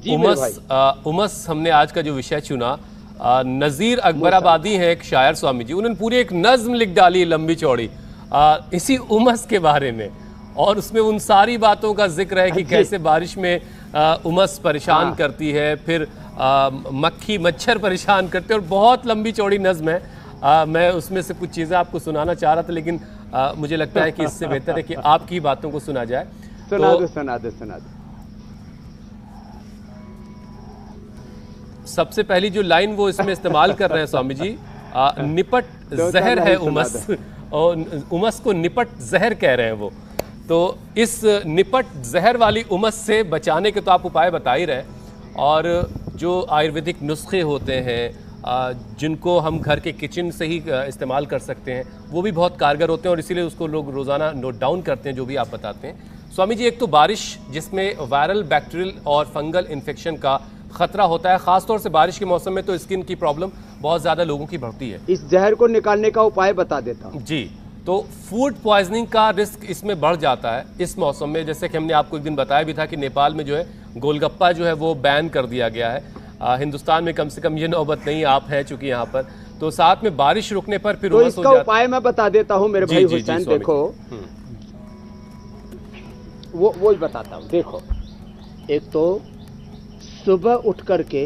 जी मेरे भाई। उमस हमने आज का जो विषय चुना, नज़ीर अकबराबादी हैं एक शायर स्वामी जी, उन्होंने पूरी एक नज्म लिख डाली लंबी चौड़ी इसी उमस के बारे में, और उसमें उन सारी बातों का जिक्र है कि कैसे बारिश में उमस परेशान करती है, फिर मक्खी मच्छर परेशान करते हैं, और बहुत लंबी चौड़ी नज्म है। मैं उसमें से कुछ चीज़ें आपको सुनाना चाह रहा था, लेकिन मुझे लगता है कि इससे बेहतर है कि आपकी बातों को सुना जाए। सुना दो। सबसे पहली जो लाइन वो इसमें इस्तेमाल कर रहे हैं स्वामी जी, निपट जहर है उमस, और उमस को निपट जहर कह रहे हैं वो। तो इस निपट जहर वाली उमस से बचाने के तो आप उपाय बता ही रहे, और जो आयुर्वेदिक नुस्खे होते हैं जिनको हम घर के किचन से ही इस्तेमाल कर सकते हैं, वो भी बहुत कारगर होते हैं, और इसीलिए उसको लोग रोज़ाना नोट डाउन करते हैं जो भी आप बताते हैं। स्वामी जी, एक तो बारिश जिसमें वायरल, बैक्टीरियल और फंगल इन्फेक्शन का खतरा होता है, खासतौर से बारिश के मौसम में तो स्किन की प्रॉब्लम बहुत ज़्यादा लोगों की बढ़ती है। इस जहर को निकालने का उपाय बता देता हूँ जी। तो फूड पॉइजनिंग का रिस्क इसमें बढ़ जाता है इस मौसम में, जैसे कि हमने आपको एक दिन बताया भी था कि नेपाल में जो है गोलगप्पा जो है वो बैन कर दिया गया है। हिंदुस्तान में कम से कम ये नौबत नहीं, आप हैं चूंकि यहाँ पर, तो साथ में बारिश रुकने पर फिर तो इसका उपाय मैं बता देता हूँ मेरे भाई हुसैन। देखो वो बताता हूँ। देखो, एक तो सुबह उठ करके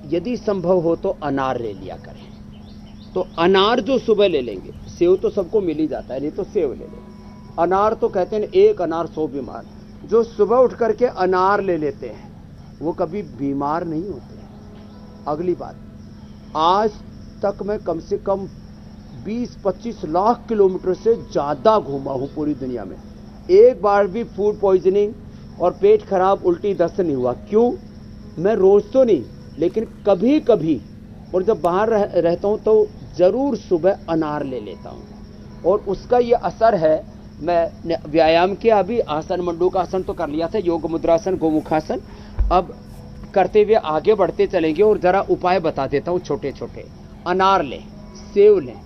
यदि संभव हो तो अनार ले लिया करें। तो अनार जो सुबह ले लेंगे, सेव तो सबको मिल ही जाता है, नहीं तो सेव ले लें। अनार तो कहते हैं एक अनार 100 बीमार। जो सुबह उठ करके अनार ले लेते हैं वो कभी बीमार नहीं होते हैं। अगली बात, आज तक मैं कम से कम 20-25 लाख किलोमीटर से ज्यादा घूमा हूं पूरी दुनिया में, एक बार भी फूड पॉइजनिंग और पेट खराब, उल्टी, दस्त नहीं हुआ। क्यों? मैं रोज तो नहीं, लेकिन कभी कभी, और जब बाहर रहता हूं तो जरूर सुबह अनार ले लेता हूं, और उसका ये असर है। मैं व्यायाम किया, अभी आसन, मंडूकासन तो कर लिया था, योग मुद्रासन, गोमुखासन, अब करते हुए आगे बढ़ते चलेंगे, और जरा उपाय बता देता हूं छोटे छोटे। अनार लें, सेव लें,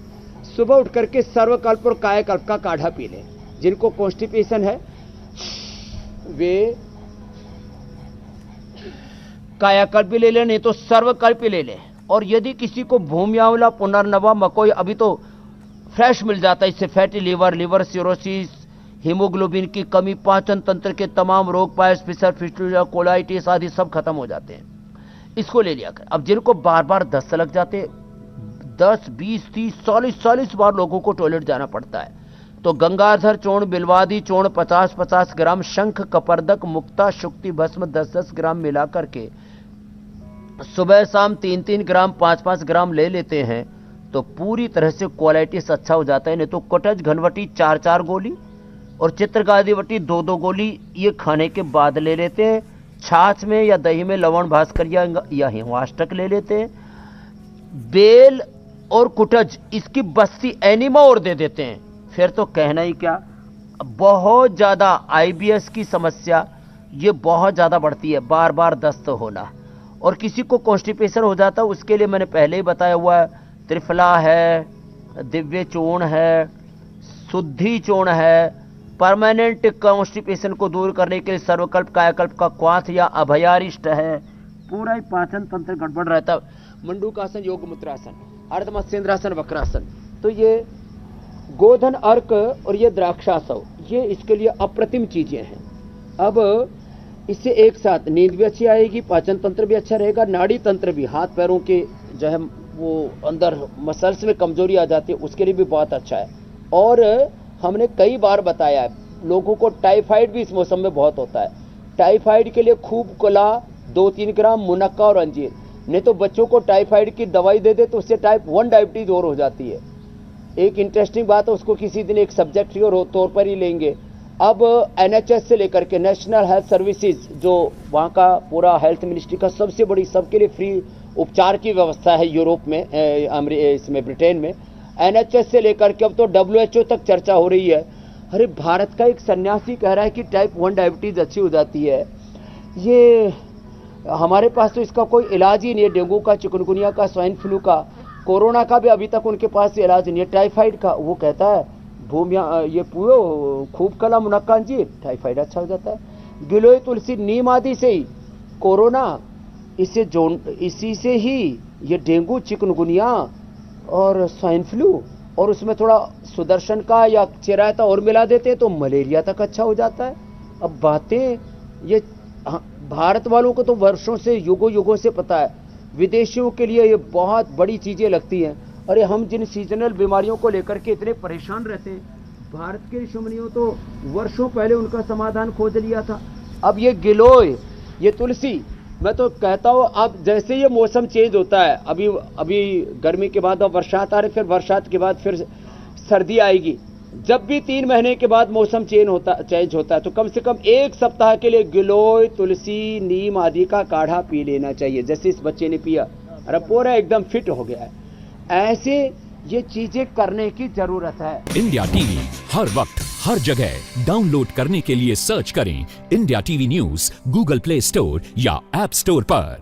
सुबह उठ करके सर्वकल्प और कायाकल्प का काढ़ा पी लें। जिनको कॉन्स्टिपेशन है वे कायाकल्प भी ले लें, नहीं तो सर्वकल्प ले लें। और यदि किसी को भूमि आंवला, पुनर्नवा, मकोई अभी तो फ्रेश मिल जाता है, इससे फैटी लिवर सिरोसिस, हीमोग्लोबिन की कमी, पाचन तंत्र के तमाम रोग, पायस, फिसर, फिस्टुला, कोलाइटिस आदि सब खत्म हो जाते हैं, इसको ले लिया कर। अब जिनको बार बार दस्त लग जाते, 10, 20, 30, 40 बार लोगों को टॉयलेट जाना पड़ता है, तो गंगाधर चूर्ण, बिलवादी चूर्ण 50-50 ग्राम, शंख, कपर्दक, मुक्ता, शुक्ति भस्म 10-10 ग्राम मिला करके सुबह शाम 3-3 ग्राम, 5-5 ग्राम ले लेते हैं, तो पूरी तरह से क्वालिटीस अच्छा हो जाता है। नहीं तो कटज घनवटी 4-4 गोली और चित्रगादी वटी 2-2 गोली ये खाने के बाद ले लेते हैं। छाछ में या दही में लवण, भास्कर या हिंगवाष्टक ले लेते हैं। बेल और कुटज इसकी बस्ती एनिमा और दे देते हैं, फिर तो कहना ही क्या। बहुत ज्यादा आईबीएस की समस्या ये बहुत ज्यादा बढ़ती है, बार बार दस्त होना, और किसी को कॉन्स्टिपेशन हो जाता है, उसके लिए मैंने पहले ही बताया हुआ है, त्रिफला है, दिव्य चूर्ण है, शुद्धि चूर्ण है। परमानेंट कॉन्स्टिपेशन को दूर करने के लिए सर्वकल्प, कायाकल्प का क्वाथ या अभयारिष्ट है। पूरा ही पाचन तंत्र गड़बड़ रहता है। मंडूकासन, योग मुद्रासन, अर्ध मत्स्येंद्रासन, वक्रासन, तो ये गोधन अर्क और ये द्राक्षासव, ये इसके लिए अप्रतिम चीजें हैं। अब इससे एक साथ नींद भी अच्छी आएगी, पाचन तंत्र भी अच्छा रहेगा, नाड़ी तंत्र भी, हाथ पैरों के जो है वो अंदर मसल्स में कमजोरी आ जाती है, उसके लिए भी बहुत अच्छा है। और हमने कई बार बताया है, लोगों को टाइफाइड भी इस मौसम में बहुत होता है। टाइफाइड के लिए खूब कला, 2-3 ग्राम, मुनक्का और अंजीर। नहीं तो बच्चों को टाइफाइड की दवाई दे दे तो उससे टाइप 1 डायबिटीज और हो जाती है। एक इंटरेस्टिंग बात है, उसको किसी दिन एक सब्जेक्ट के तौर पर ही लेंगे। अब एनएचएस से लेकर के नेशनल हेल्थ सर्विसेज, जो वहाँ का पूरा हेल्थ मिनिस्ट्री का सबसे बड़ी, सबके लिए फ्री उपचार की व्यवस्था है यूरोप में, इसमें ब्रिटेन में, एनएचएस से लेकर के अब तो डब्ल्यूएचओ तक चर्चा हो रही है। अरे भारत का एक सन्यासी कह रहा है कि टाइप 1 डायबिटीज अच्छी हो जाती है। ये हमारे पास तो इसका कोई इलाज ही नहीं है। डेंगू का, चिकनगुनिया का, स्वाइन फ्लू का, कोरोना का भी अभी तक उनके पास इलाज नहीं है। टाइफाइड का वो कहता है भूमिया ये पूरो खूब कला, मुनक्का, अंजीर, टाइफाइड अच्छा हो जाता है। गिलोय, तुलसी, नीम आदि से ही कोरोना इसी से ही ये डेंगू, चिकनगुनिया और स्वाइन फ्लू, और उसमें थोड़ा सुदर्शन का या चिरायता और मिला देते तो मलेरिया तक अच्छा हो जाता है। अब बातें ये भारत वालों को तो वर्षों से, युगों युगों से पता है, विदेशियों के लिए ये बहुत बड़ी चीजें लगती हैं। अरे हम जिन सीजनल बीमारियों को लेकर के इतने परेशान रहते हैं, भारत के ऋषिमुनियों तो वर्षों पहले उनका समाधान खोज लिया था। अब ये गिलोय, ये तुलसी, मैं तो कहता हूँ अब जैसे ये मौसम चेंज होता है, अभी गर्मी के बाद अब बरसात आ रही, फिर बरसात के बाद फिर सर्दी आएगी। जब भी 3 महीने के बाद मौसम चेंज होता है तो कम से कम 1 सप्ताह के लिए गिलोय, तुलसी, नीम आदि का काढ़ा पी लेना चाहिए, जैसे इस बच्चे ने पिया। अरे पूरा एकदम फिट हो गया है। ऐसे ये चीजें करने की जरूरत है। इंडिया टीवी हर वक्त हर जगह डाउनलोड करने के लिए सर्च करें India TV news Google play store या ऐप स्टोर पर।